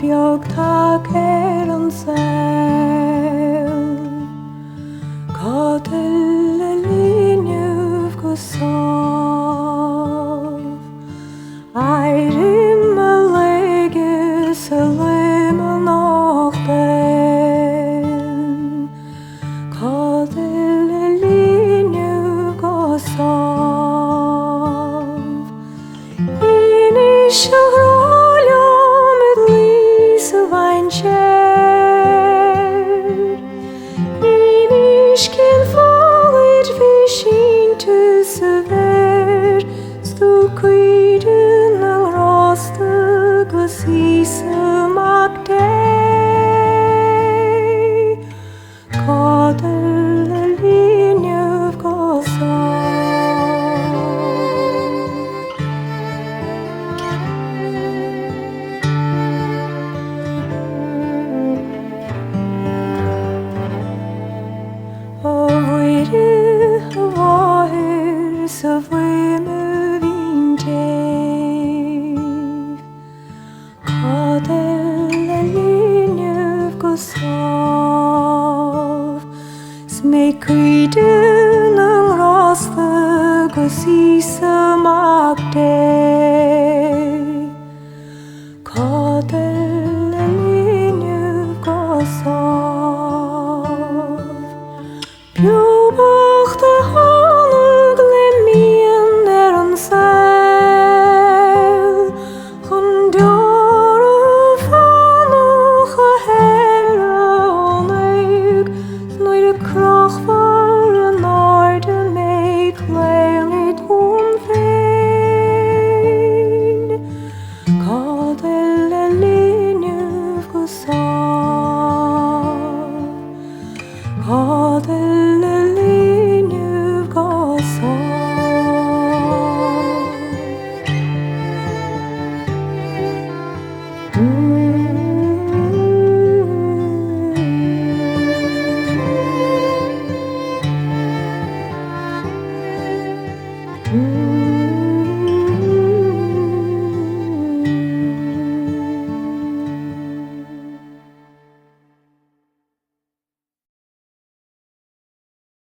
fiog tak an sail. Cadil a líniuh go sáv. Airim a legus a lim an nach dain. Cadil a líniuh go sáv. Inis a hráliam id lís a bhain sér. Inis cin fáid bhí síntu sa bhéir. Stú cuideann an rásta go síosa amach dé. Cadil a líniuh go sáv. A bhuiide a bháthir sa bhuime bhín déh. Cadil a líniuh go sáv. Smé cuideann an rásta go síosa amach dé. Cadil